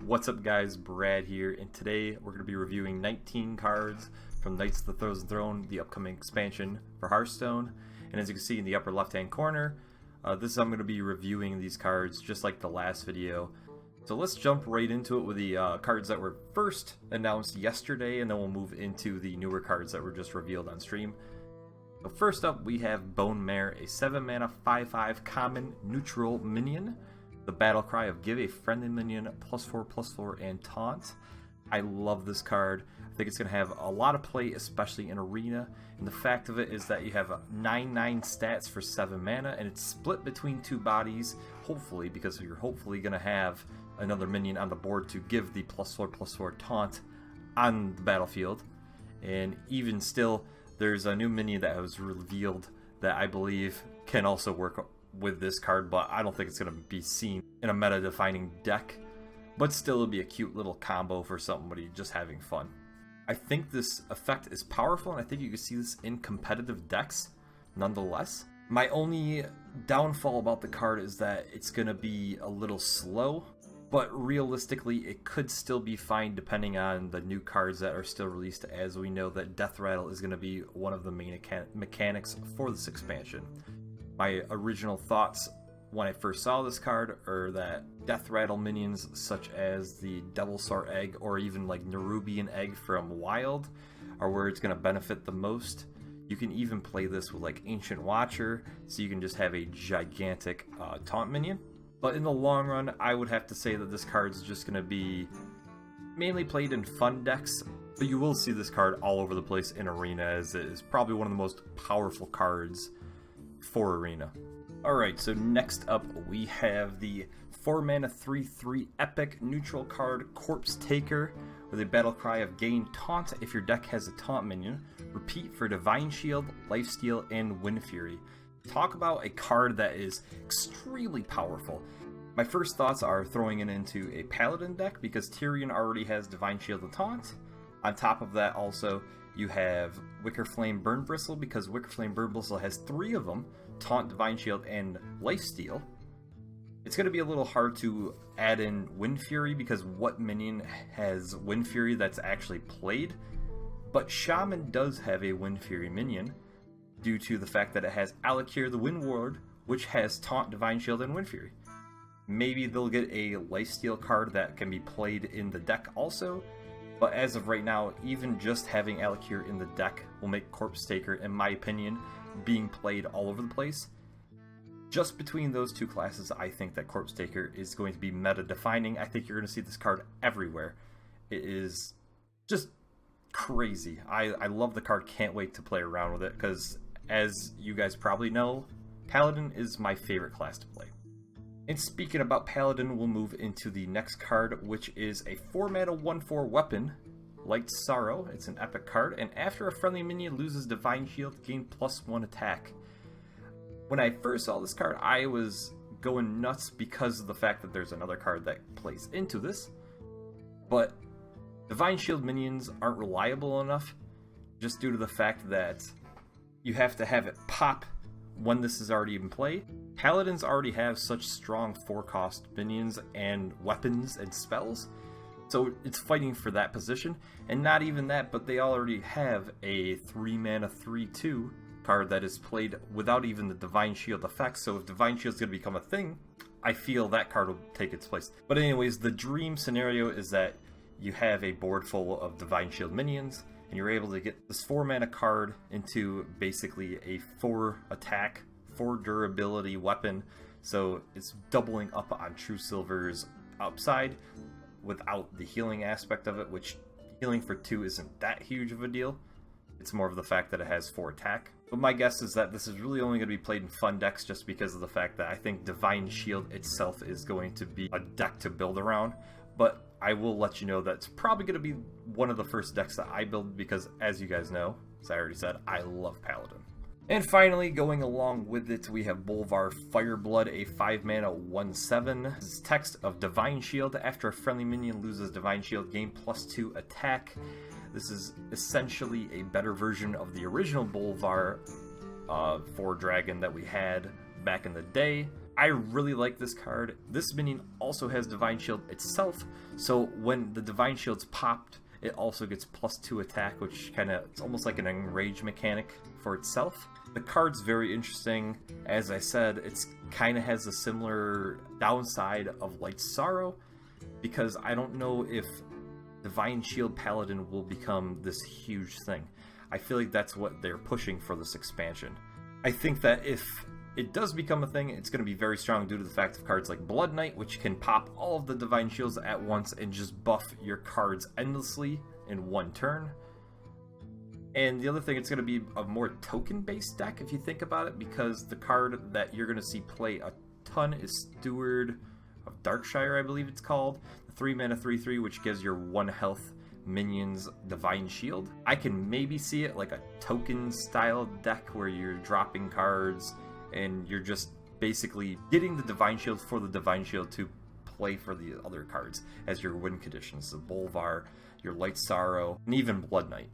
What's up guys, Brad here, and today we're going to be reviewing 19 cards from Knights of the Frozen Throne, the upcoming expansion for Hearthstone. And as you can see in the upper left hand corner, I'm going to be reviewing these cards just like the last video. So let's jump right into it with the cards that were first announced yesterday, and then we'll move into the newer cards that were just revealed on stream. So first up we have Bone Mare, a 7 mana 5/5 common neutral minion. The battle cry of give a friendly minion +4/+4 and taunt. I love this card. I think it's going to have a lot of play, especially in Arena. And the fact of it is that you have 9/9 stats for 7 mana, and it's split between two bodies, hopefully, because you're hopefully going to have another minion on the board to give the +4/+4 taunt on the battlefield. And even still, there's a new minion that was revealed that I believe can also work with this card, but I don't think it's going to be seen in a meta-defining deck. But still, it'll be a cute little combo for somebody just having fun. I think this effect is powerful, and I think you can see this in competitive decks nonetheless. My only downfall about the card is that it's going to be a little slow, but realistically it could still be fine depending on the new cards that are still released, as we know that Death Rattle is going to be one of the main mechanics for this expansion. My original thoughts when I first saw this card are that Death Rattle minions such as the Devilsaur Egg or even like Nerubian Egg from Wild are where it's going to benefit the most. You can even play this with like Ancient Watcher, so you can just have a gigantic taunt minion. But in the long run, I would have to say that this card is just going to be mainly played in fun decks, but you will see this card all over the place in Arena, as it is probably one of the most powerful cards for Arena. Alright, so next up we have the 4 mana 3/3 epic neutral card Corpse Taker with a battle cry of gain taunt if your deck has a taunt minion. Repeat for Divine Shield, Lifesteal, and Wind Fury. Talk about a card that is extremely powerful. My first thoughts are throwing it into a Paladin deck because Tyrion already has Divine Shield and taunt. On top of that, also you have Wicker Flame Burn Bristle, because Wicker Flame Burn Bristle has 3 of them: Taunt, Divine Shield, and Lifesteal. It's going to be a little hard to add in Wind Fury because what minion has Wind Fury that's actually played? But Shaman does have a Wind Fury minion due to the fact that it has Alakir the Wind Ward, which has Taunt, Divine Shield, and Wind Fury. Maybe they'll get a Lifesteal card that can be played in the deck also. But as of right now, even just having Alakir in the deck will make Corpse Taker, in my opinion, being played all over the place. Just between those two classes, I think that Corpse Taker is going to be meta-defining. I think you're going to see this card everywhere. It is just crazy. I love the card, can't wait to play around with it, because as you guys probably know, Paladin is my favorite class to play. And speaking about Paladin, we'll move into the next card, which is a 4 mana 1/4 weapon, Light Sorrow. It's an epic card, and after a friendly minion loses Divine Shield, gain +1 attack. When I first saw this card, I was going nuts because of the fact that there's another card that plays into this. But Divine Shield minions aren't reliable enough, just due to the fact that you have to have it pop when this is already in play. Paladins already have such strong 4-cost minions and weapons and spells, so it's fighting for that position. And not even that, but they already have a 3 mana 3/2 card that is played without even the Divine Shield effect, so if Divine Shield is going to become a thing, I feel that card will take its place. But anyways, the dream scenario is that you have a board full of Divine Shield minions, and you're able to get this 4 mana card into basically a 4 attack, 4 durability weapon, so it's doubling up on True Silver's upside without the healing aspect of it, which healing for 2 isn't that huge of a deal. It's more of the fact that it has 4 attack. But my guess is that this is really only going to be played in fun decks just because of the fact that I think Divine Shield itself is going to be a deck to build around. But I will let you know that it's probably going to be one of the first decks that I build because, as you guys know, as I already said, I love Paladin. And finally, going along with it, we have Bolvar Fireblood, a 5 mana 1/7. This is text of Divine Shield. After a friendly minion loses Divine Shield, gain +2 attack. This is essentially a better version of the original Bolvar 4 dragon that we had back in the day. I really like this card. This minion also has Divine Shield itself, so when the Divine Shield's popped, it also gets +2 attack, which it's almost like an enrage mechanic for itself. The card's very interesting. As I said, it's kind of has a similar downside of Light's Sorrow, because I don't know if Divine Shield Paladin will become this huge thing. I feel like that's what they're pushing for this expansion. I think that if it does become a thing, it's going to be very strong due to the fact of cards like Blood Knight, which can pop all of the Divine Shields at once and just buff your cards endlessly in one turn. And the other thing, it's going to be a more token-based deck if you think about it, because the card that you're going to see play a ton is Steward of Darkshire, I believe it's called. The 3-mana 3/3, which gives your 1 health minions Divine Shield. I can maybe see it like a token-style deck where you're dropping cards and you're just basically getting the Divine Shield for the Divine Shield to play for the other cards as your win conditions. So Bolvar, your Light's Sorrow, and even Blood Knight.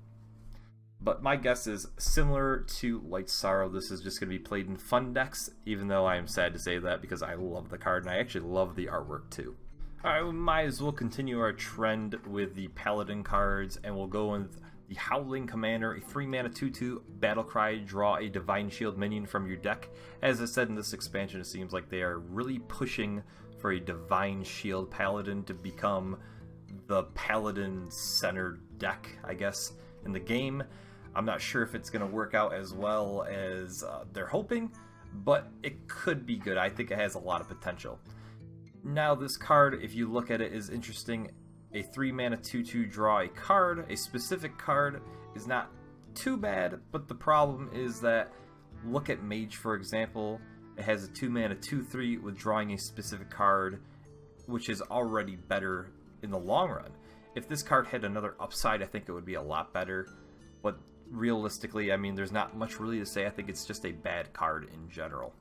But my guess is similar to Light's Sorrow, this is just going to be played in fun decks, even though I am sad to say that because I love the card and I actually love the artwork too. Alright, we might as well continue our trend with the Paladin cards, and we'll go with the Howling Commander, a 3-mana 2/2 Battlecry, draw a Divine Shield minion from your deck. As I said in this expansion, it seems like they are really pushing for a Divine Shield Paladin to become the Paladin-centered deck, I guess, in the game. I'm not sure if it's going to work out as well as they're hoping, but it could be good. I think it has a lot of potential. Now, this card, if you look at it, is interesting. A 3-mana 2/2 draw a card. A specific card is not too bad, but the problem is that, look at Mage, for example. It has a 2-mana 2/3 with drawing a specific card, which is already better in the long run. If this card had another upside, I think it would be a lot better. But realistically, I mean, there's not much really to say. I think it's just a bad card in general.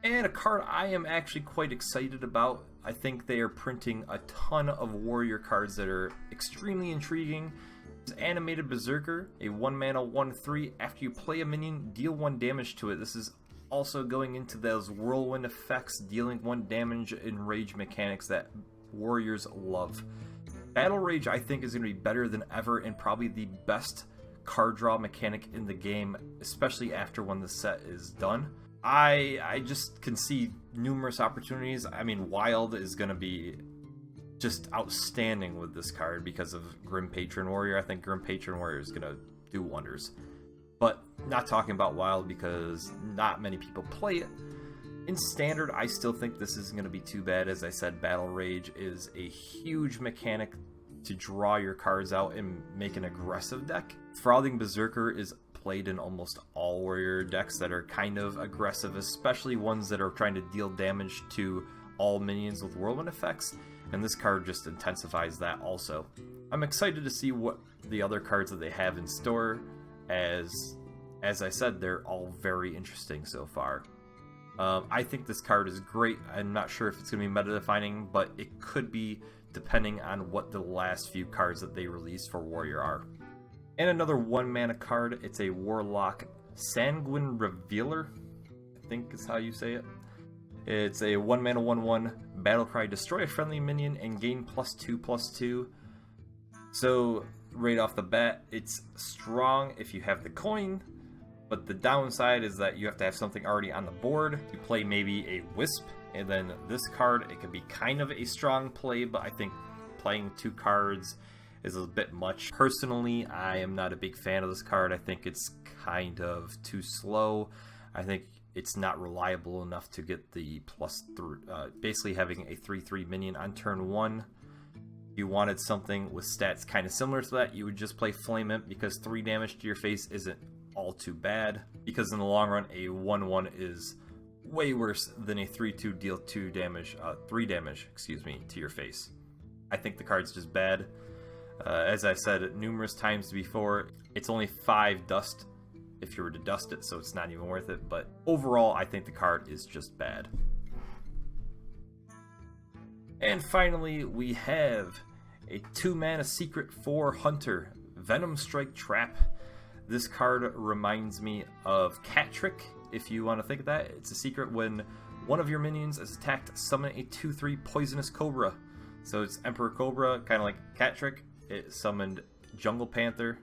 And a card I am actually quite excited about. I think they are printing a ton of warrior cards that are extremely intriguing. It's Animated Berserker, a 1-mana 1/3. After you play a minion, deal 1 damage to it. This is also going into those whirlwind effects, dealing 1 damage in rage mechanics that warriors love. Battle Rage, I think, is going to be better than ever and probably the best card draw mechanic in the game, especially after when the set is done. I just can see numerous opportunities. I mean, Wild is going to be just outstanding with this card because of Grim Patron Warrior. I think Grim Patron Warrior is going to do wonders. But not talking about Wild because not many people play it. In Standard, I still think this isn't going to be too bad. As I said, Battle Rage is a huge mechanic to draw your cards out and make an aggressive deck. Frothing Berserker is played in almost all warrior decks that are kind of aggressive, especially ones that are trying to deal damage to all minions with whirlwind effects, and this card just intensifies that also. I'm excited to see what the other cards that they have in store, as I said, they're all very interesting so far. I think this card is great. I'm not sure if it's going to be meta defining, but it could be depending on what the last few cards that they released for warrior are. And another 1-mana card, it's a Warlock Sanguine Revealer, I think is how you say it. It's a 1-mana 1/1 Battlecry, destroy a friendly minion and gain +2/+2. So right off the bat, it's strong if you have the coin, but the downside is that you have to have something already on the board. You play maybe a Wisp, and then this card, it can be kind of a strong play, but I think playing 2 cards is a bit much. Personally, I am not a big fan of this card. I think it's kind of too slow. I think it's not reliable enough to get the basically having a 3/3 minion on turn 1. If you wanted something with stats kind of similar to that, you would just play Flame Imp, because 3 damage to your face isn't all too bad, because in the long run, a 1/1 is way worse than a 3/2 deal 3 damage, to your face. I think the card's just bad. As I said numerous times before, it's only 5 dust if you were to dust it, so it's not even worth it. But overall, I think the card is just bad. And finally, we have a 2-mana Secret 4 Hunter, Venom Strike Trap. This card reminds me of Cat Trick, if you want to think of that. It's a secret when one of your minions is attacked, summon a 2/3 Poisonous Cobra. So it's Emperor Cobra, kind of like Cat Trick. It summoned Jungle Panther,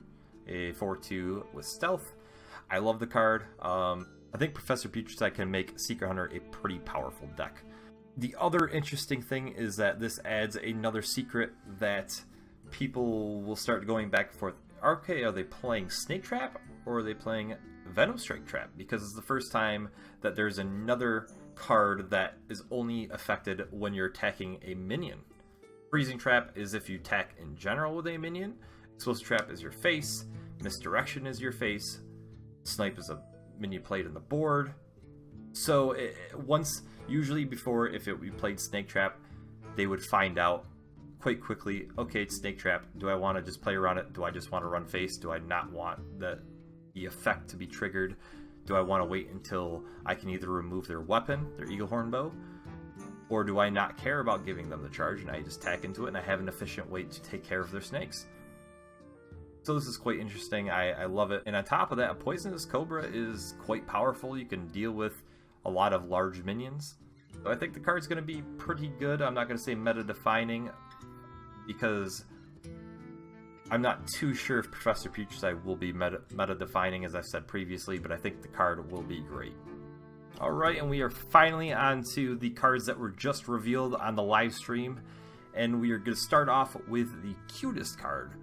a 4/2 with Stealth. I love the card. I think Professor Putrescide can make Secret Hunter a pretty powerful deck. The other interesting thing is that this adds another secret that people will start going back and forth. Okay, are they playing Snake Trap or are they playing Venom Strike Trap? Because it's the first time that there's another card that is only affected when you're attacking a minion. Freezing Trap is if you attack in general with a minion. Explosive Trap is your face. Misdirection is your face. Snipe is a minion played in the board. So usually before, if we played Snake Trap, they would find out quite quickly, okay, it's Snake Trap. Do I want to just play around it? Do I just want to run face? Do I not want the effect to be triggered? Do I want to wait until I can either remove their weapon, their Eagle Horn Bow, or do I not care about giving them the charge and I just tack into it and I have an efficient way to take care of their snakes? So this is quite interesting. I love it. And on top of that, a Poisonous Cobra is quite powerful. You can deal with a lot of large minions. So I think the card's going to be pretty good. I'm not going to say meta-defining because I'm not too sure if Professor Putrescide will be meta-defining, as I've said previously, but I think the card will be great. Alright, and we are finally on to the cards that were just revealed on the live stream. And we are going to start off with the cutest card,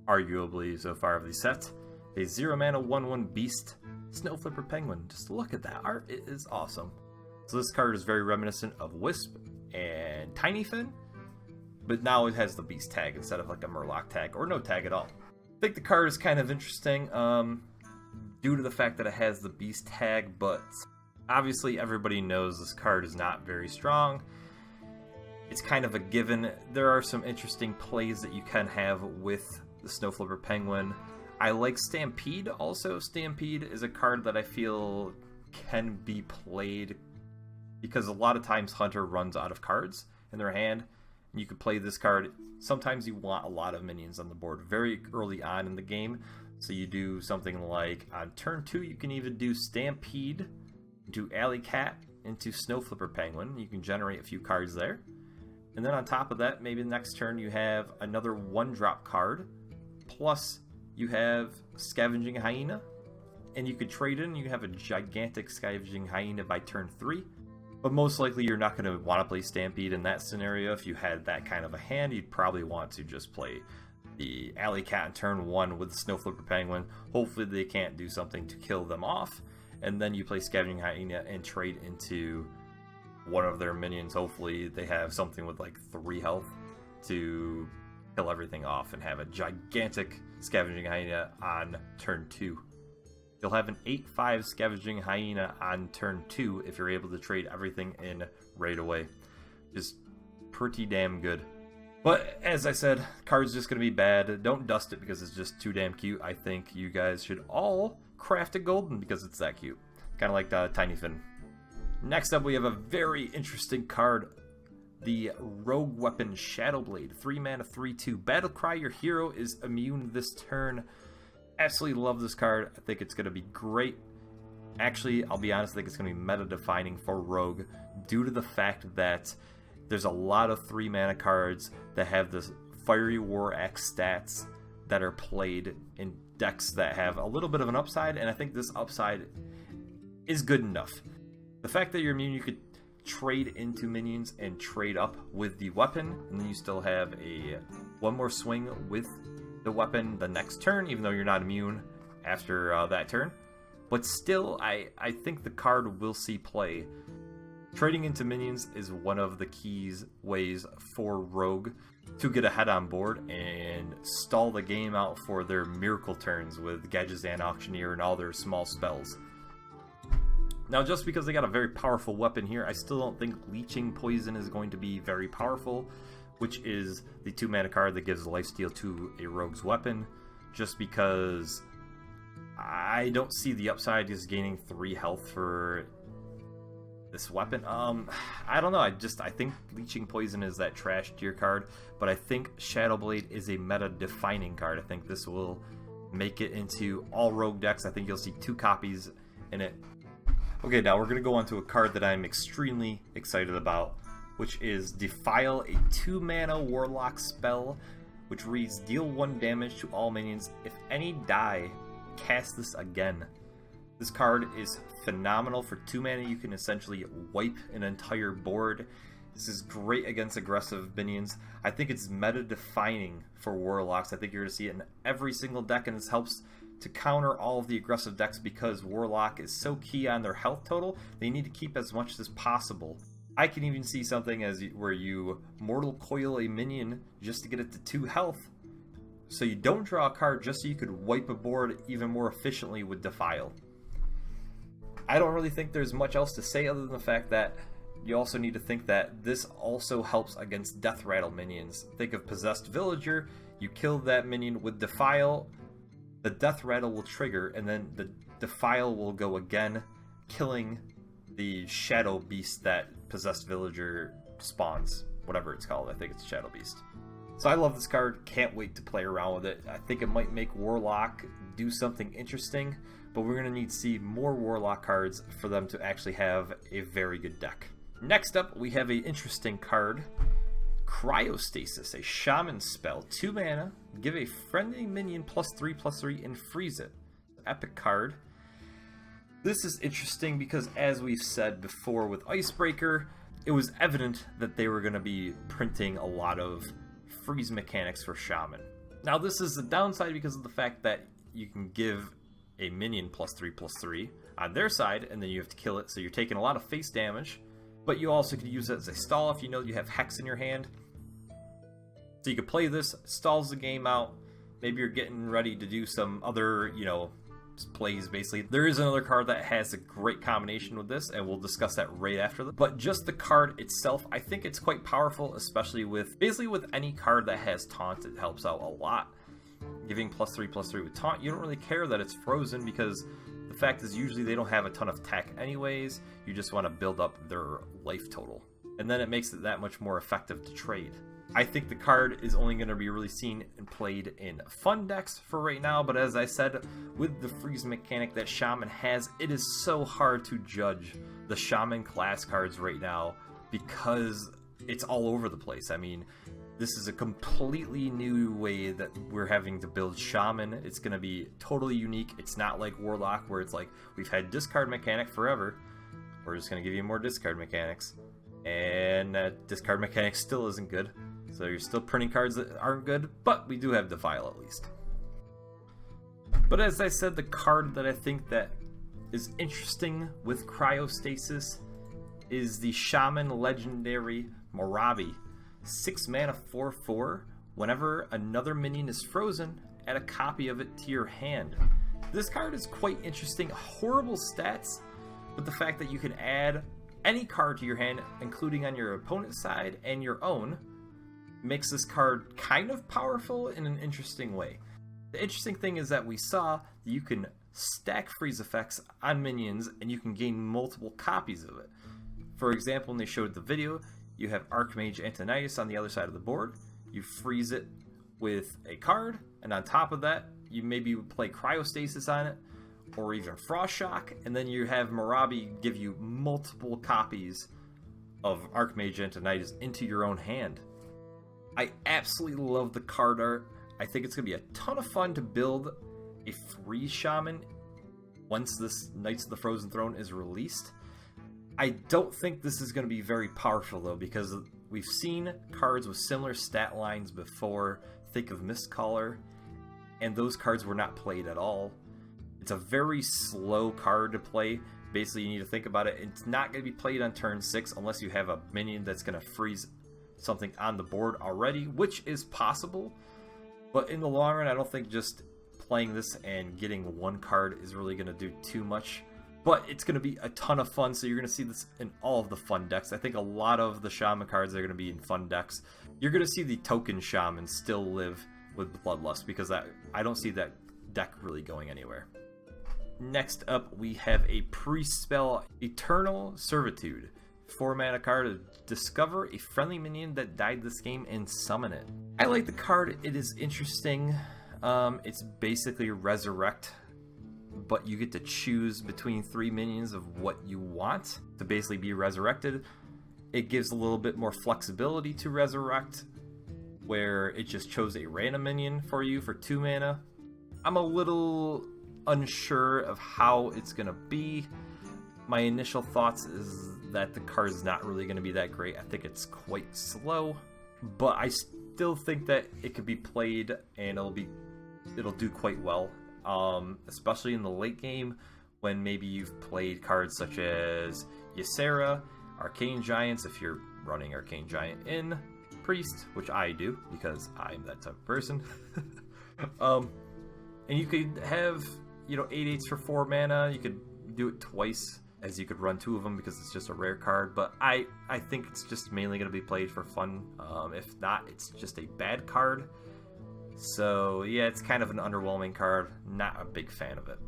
arguably so far of the set. A 0 mana 1/1 beast, Snow Flipper Penguin. Just look at that art, it is awesome. So this card is very reminiscent of Wisp and Tiny Fin, but now it has the beast tag instead of like a Murloc tag, or no tag at all. I think the card is kind of interesting due to the fact that it has the beast tag, but obviously everybody knows this card is not very strong. It's kind of a given. There are some interesting plays that you can have with the Snow Flipper Penguin. I like Stampede also. Stampede is a card that I feel can be played because a lot of times Hunter runs out of cards in their hand. And you could play this card. Sometimes you want a lot of minions on the board very early on in the game. So you do something like on turn 2, you can even do Stampede, do Alley Cat into Snow Flipper Penguin. You can generate a few cards there. And then on top of that, maybe the next turn you have another 1-drop card. Plus you have Scavenging Hyena. And you could trade in, you have a gigantic Scavenging Hyena by turn 3. But most likely you're not going to want to play Stampede in that scenario. If you had that kind of a hand, you'd probably want to just play the Alley Cat in turn 1 with the Snow Flipper Penguin. Hopefully they can't do something to kill them off. And then you play Scavenging Hyena and trade into one of their minions. Hopefully they have something with like 3 health to kill everything off and have a gigantic Scavenging Hyena on turn 2. You'll have an 8/5 Scavenging Hyena on turn 2 if you're able to trade everything in right away. Just pretty damn good. But as I said, card's just going to be bad. Don't dust it because it's just too damn cute. I think you guys should all craft a golden because it's that cute. Kind of like Tiny Fin. Next up, we have a very interesting card. The Rogue Weapon Shadowblade. 3 mana, 3/2. Battlecry, your hero is immune this turn. Absolutely love this card. I think it's going to be great. Actually, I'll be honest, I think it's going to be meta-defining for Rogue due to the fact that there's a lot of 3 mana cards that have this Fiery War Axe stats that are played in decks that have a little bit of an upside, and I think this upside is good enough. The fact that you're immune, you could trade into minions and trade up with the weapon, and then you still have one more swing with the weapon the next turn, even though you're not immune after that turn. But still, I think the card will see play. Trading into minions is one of the ways for Rogue to get ahead on board and stall the game out for their miracle turns with Gadgetzan Auctioneer and all their small spells. Now, just because they got a very powerful weapon here, I still don't think Leeching Poison is going to be very powerful, which is the 2 mana card that gives lifesteal to a rogue's weapon, just because I don't see the upside is gaining 3 health for this weapon. I don't know, I think Leeching Poison is that trash tier card, but I think Shadowblade is a meta-defining card. I think this will make it into all rogue decks. I think you'll see 2 copies in it. Okay, now we're going to go on to a card that I'm extremely excited about, which is Defile, a 2-mana Warlock spell, which reads deal 1 damage to all minions. If any die, cast this again. This card is phenomenal. For 2 mana, you can essentially wipe an entire board. This is great against aggressive minions. I think it's meta-defining for Warlocks. I think you're going to see it in every single deck, and this helps to counter all of the aggressive decks because Warlock is so key on their health total. They need to keep as much as possible. I can even see something as where you Mortal Coil a minion just to get it to 2 health, so you don't draw a card, just so you could wipe a board even more efficiently with Defile. I don't really think there's much else to say other than the fact that you also need to think that this also helps against Death Rattle minions. Think of Possessed Villager, you kill that minion with Defile, the Death Rattle will trigger, and then the Defile will go again, killing the Shadow Beast that Possessed Villager spawns. Whatever it's called, I think it's Shadow Beast. So I love this card, can't wait to play around with it. I think it might make Warlock do something interesting, but we're going to need to see more Warlock cards for them to actually have a very good deck. Next up, we have an interesting card, Cryostasis, a Shaman spell, 2 mana, give a friendly minion +3/+3 and freeze it. Epic card. This is interesting because, as we've said before with Icebreaker, it was evident that they were going to be printing a lot of freeze mechanics for Shaman. Now this is the downside because of the fact that you can give a minion +3/+3 on their side, and then you have to kill it, so you're taking a lot of face damage. But you also could use it as a stall if you know you have Hex in your hand. So you could play this, stalls the game out. Maybe you're getting ready to do some other, plays basically. There is another card that has a great combination with this, and we'll discuss that right after this. But just the card itself, I think it's quite powerful, especially with any card that has taunt. It helps out a lot. Giving +3/+3 with taunt, you don't really care that it's frozen because the fact is usually they don't have a ton of tech anyways. You just want to build up their life total, and then it makes it that much more effective to trade. I think the card is only going to be really seen and played in fun decks for right now, but as I said, with the freeze mechanic that Shaman has, it is so hard to judge the Shaman class cards right now because it's all over the place. I mean, this is a completely new way that we're having to build Shaman. It's going to be totally unique. It's not like Warlock where it's like, we've had discard mechanic forever. We're just going to give you more discard mechanics. And that discard mechanic still isn't good. So you're still printing cards that aren't good, but we do have Defile at least. But as I said, the card that I think that is interesting with Cryostasis is the Shaman Legendary Morabi. 6 mana 4/4. Whenever another minion is frozen, add a copy of it to your hand. This card is quite interesting. Horrible stats, but the fact that you can add any card to your hand, including on your opponent's side and your own, makes this card kind of powerful in an interesting way. The interesting thing is that we saw that you can stack freeze effects on minions and you can gain multiple copies of it. For example, when they showed the video, you have Archmage Antonidas on the other side of the board, you freeze it with a card, and on top of that, you maybe play Cryostasis on it, or even Frost Shock, and then you have Morabi give you multiple copies of Archmage Antonidas into your own hand. I absolutely love the card art. I think it's going to be a ton of fun to build a free Shaman once this Knights of the Frozen Throne is released. I don't think this is going to be very powerful though, because we've seen cards with similar stat lines before. Think of Mistcaller, and those cards were not played at all. It's a very slow card to play. Basically, you need to think about it. It's not going to be played on turn 6 unless you have a minion that's going to freeze something on the board already, which is possible. But in the long run, I don't think just playing this and getting one card is really going to do too much. But it's going to be a ton of fun, so you're going to see this in all of the fun decks. I think a lot of the Shaman cards are going to be in fun decks. You're going to see the token Shaman still live with Bloodlust, because I don't see that deck really going anywhere. Next up, we have a priest spell, Eternal Servitude. 4 mana card to discover a friendly minion that died this game and summon it. I like the card. It is interesting. It's basically Resurrect, but you get to choose between 3 minions of what you want to basically be resurrected. It gives a little bit more flexibility to resurrect, where it just chose a random minion for you for 2 mana. I'm a little unsure of how it's going to be. My initial thoughts is that the card's not really going to be that great. I think it's quite slow, but I still think that it could be played and it'll do quite well, especially in the late game when maybe you've played cards such as Ysera, Arcane Giants, if you're running Arcane Giant in Priest, which I do because I'm that type of person. And you could have, 8/8s for 4 mana. You could do it twice, as you could run 2 of them because it's just a rare card, but I think it's just mainly going to be played for fun. If not, it's just a bad card. So yeah, it's kind of an underwhelming card. Not a big fan of it.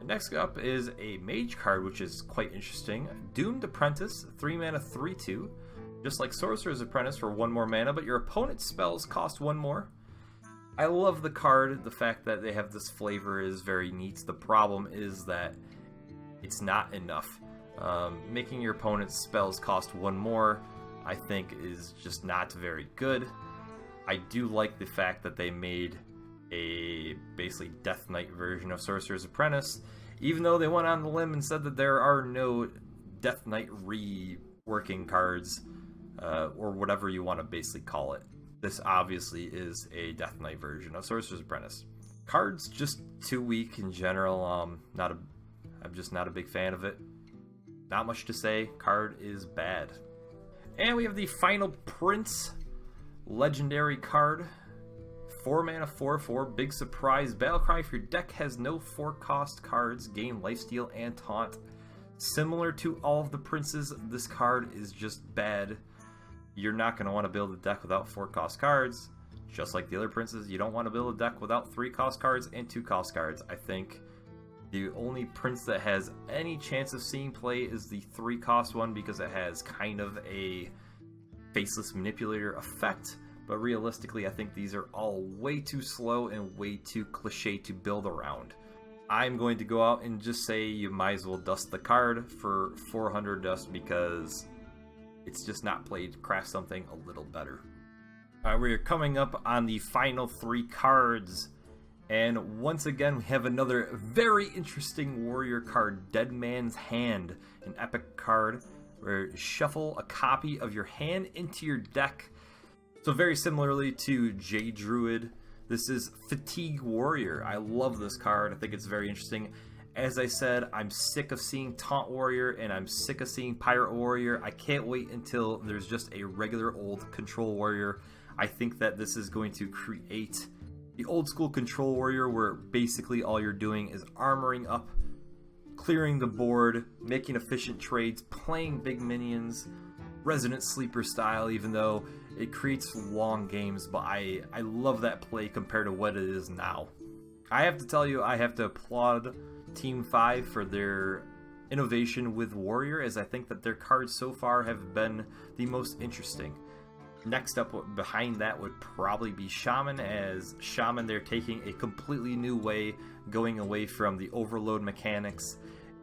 Next up is a mage card, which is quite interesting. Doomed Apprentice, 3 mana, 3/2. Just like Sorcerer's Apprentice for 1 more mana, but your opponent's spells cost 1 more. I love the card. The fact that they have this flavor is very neat. The problem is that it's not enough. Making your opponent's spells cost 1 more, I think, is just not very good. I do like the fact that they made a basically Death Knight version of Sorcerer's Apprentice, even though they went on the limb and said that there are no Death Knight reworking cards, or whatever you want to basically call it. This obviously is a Death Knight version of Sorcerer's Apprentice. Card's just too weak in general. I'm just not a big fan of it. Not much to say. Card is bad. And we have the final Prince legendary card. 4 mana, 4/4. Big surprise. Battlecry. If your deck has no 4-cost cards, gain Lifesteal and Taunt. Similar to all of the Princes, this card is just bad. You're not going to want to build a deck without 4-cost cards. Just like the other Princes, you don't want to build a deck without 3-cost cards and 2-cost cards. I think the only Prince that has any chance of seeing play is the 3-cost one, because it has kind of a Faceless Manipulator effect. But realistically, I think these are all way too slow and way too cliche to build around. I'm going to go out and just say you might as well dust the card for 400 dust, because it's just not played. Craft something a little better. Alright, we're coming up on the final 3 cards. And once again, we have another very interesting warrior card, Dead Man's Hand. An epic card where you shuffle a copy of your hand into your deck. So very similarly to Jade Druid, this is Fatigue Warrior. I love this card. I think it's very interesting. As I said, I'm sick of seeing Taunt Warrior and I'm sick of seeing Pirate Warrior. I can't wait until there's just a regular old Control Warrior. I think that this is going to create the old school Control Warrior, where basically all you're doing is armoring up, clearing the board, making efficient trades, playing big minions, Resident Sleeper style, even though it creates long games, but I love that play compared to what it is now. I have to tell you, I have to applaud Team 5 for their innovation with Warrior, as I think that their cards so far have been the most interesting. Next up behind that would probably be Shaman, as Shaman, they're taking a completely new way, going away from the overload mechanics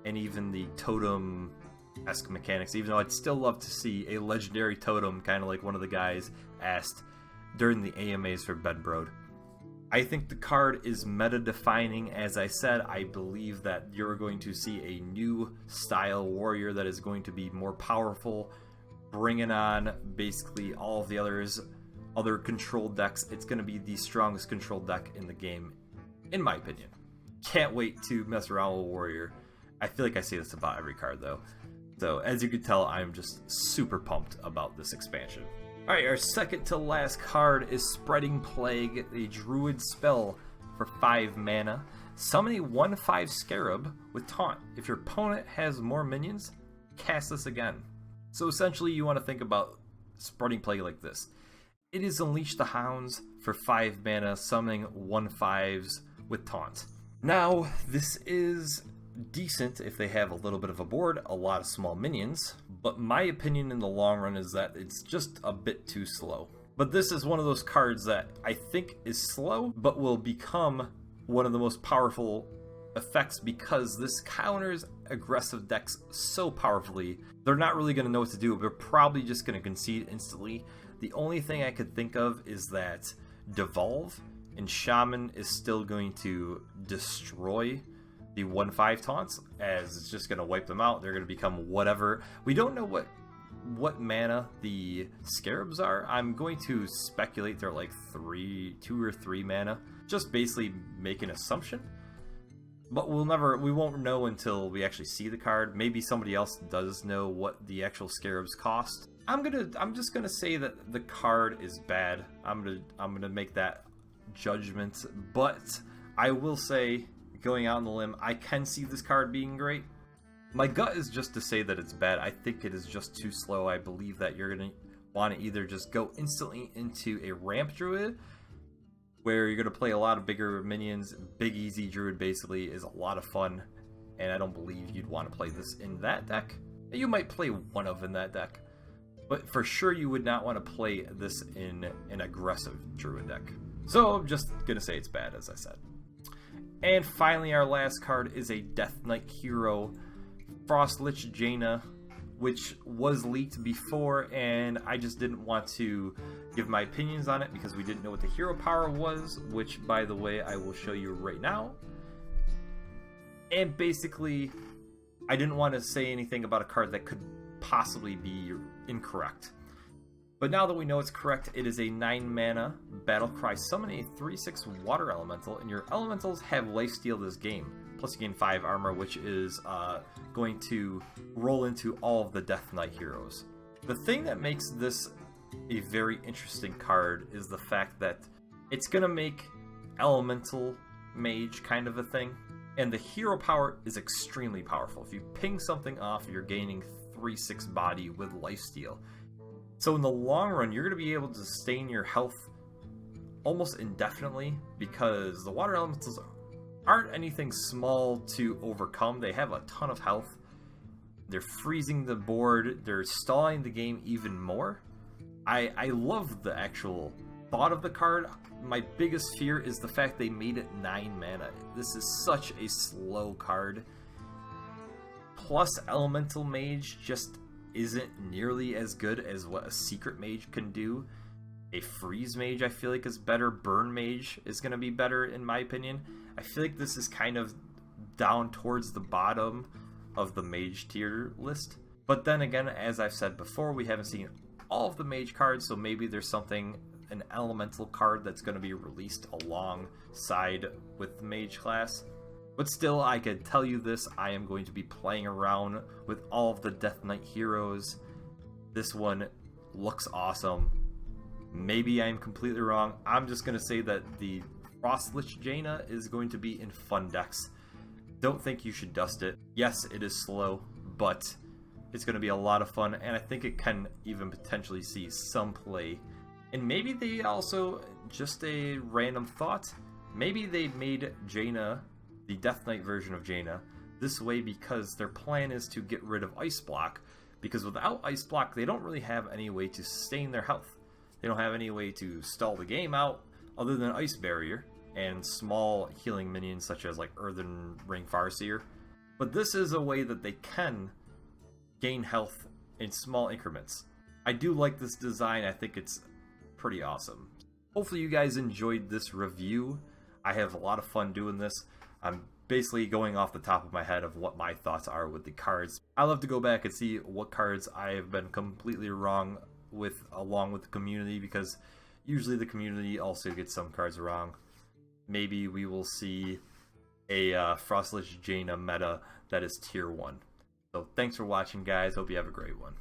and even the totem-esque mechanics, even though I'd still love to see a legendary totem, kind of like one of the guys asked during the AMAs for Bedbrode. I think the card is meta-defining. As I said, I believe that you're going to see a new style warrior that is going to be more powerful, bringing on basically all of the other control decks. It's going to be the strongest control deck in the game, in my opinion. Can't wait to mess around with Warrior. I feel like I say this about every card, though. So, as you can tell, I'm just super pumped about this expansion. Alright, our second to last card is Spreading Plague, a druid spell for 5 mana. Summon a 1/5 Scarab with Taunt. If your opponent has more minions, cast this again. So essentially, you want to think about Spreading Plague like this. It is Unleash the Hounds for 5 mana, summoning 1/5s with Taunt. Now, this is decent if they have a little bit of a board, a lot of small minions, but my opinion in the long run is that it's just a bit too slow. But this is one of those cards that I think is slow, but will become one of the most powerful effects because this counters aggressive decks so powerfully. They're not really going to know what to do. They're probably just going to concede instantly. The only thing I could think of is that Devolve and Shaman is still going to destroy the 1/5 taunts, as it's just going to wipe them out. They're going to become whatever. We don't know what mana the scarabs are. I'm going to speculate they're like 2 or 3 mana. Just basically make an assumption. But we won't know until we actually see the card. Maybe somebody else does know what the actual scarabs cost. I'm just gonna say that the card is bad. I'm gonna make that judgment. But I will say, going out on the limb, I can see this card being great. My gut is just to say that it's bad. I think it is just too slow. I believe that you're gonna want to either just go instantly into a ramp druid, where you're going to play a lot of bigger minions. Big easy druid basically is a lot of fun, and I don't believe you'd want to play this in that deck. You might play one of in that deck, but for sure you would not want to play this in an aggressive druid deck. So I'm just going to say it's bad, as I said. And finally, our last card is a Death Knight hero, Frostlich Jaina, which was leaked before, and I just didn't want to give my opinions on it because we didn't know what the hero power was, which, by the way, I will show you right now. And basically, I didn't want to say anything about a card that could possibly be incorrect. But now that we know it's correct, it is a 9 mana Battlecry. Summon a 3/6 water elemental, and your elementals have lifesteal this game. Plus you gain 5 armor, which is going to roll into all of the Death Knight heroes. The thing that makes this a very interesting card is the fact that it's going to make elemental mage kind of a thing. And the hero power is extremely powerful. If you ping something off, you're gaining 3/6 body with lifesteal. So in the long run, you're going to be able to sustain your health almost indefinitely, because the water elementals aren't anything small to overcome. They have a ton of health. They're freezing the board. They're stalling the game even more. I love the actual thought of the card. My biggest fear is the fact they made it 9 mana. This is such a slow card. Plus, Elemental Mage just isn't nearly as good as what a Secret Mage can do. A Freeze Mage, I feel like, is better. Burn Mage is going to be better, in my opinion. I feel like this is kind of down towards the bottom of the Mage tier list. But then again, as I've said before, we haven't seen all of the Mage cards, so maybe there's something, an Elemental card that's going to be released alongside with the Mage class. But still, I can tell you this, I am going to be playing around with all of the Death Knight heroes. This one looks awesome. Maybe I'm completely wrong. I'm just going to say that the Frostlich Jaina is going to be in fun decks. Don't think you should dust it. Yes, it is slow, but it's going to be a lot of fun, and I think it can even potentially see some play. And maybe they also, just a random thought, maybe they made Jaina, the Death Knight version of Jaina, this way because their plan is to get rid of Ice Block, because without Ice Block they don't really have any way to sustain their health. They don't have any way to stall the game out other than Ice Barrier and small healing minions such as like Earthen Ring Farseer. But this is a way that they can gain health in small increments. I do like this design. I think it's pretty awesome. Hopefully you guys enjoyed this review. I have a lot of fun doing this. I'm basically going off the top of my head of what my thoughts are with the cards. I love to go back and see what cards I have been completely wrong with, along with the community, because usually the community also gets some cards wrong. Maybe we will see a Frostlich Jaina meta that is tier 1. So thanks for watching, guys. Hope you have a great one.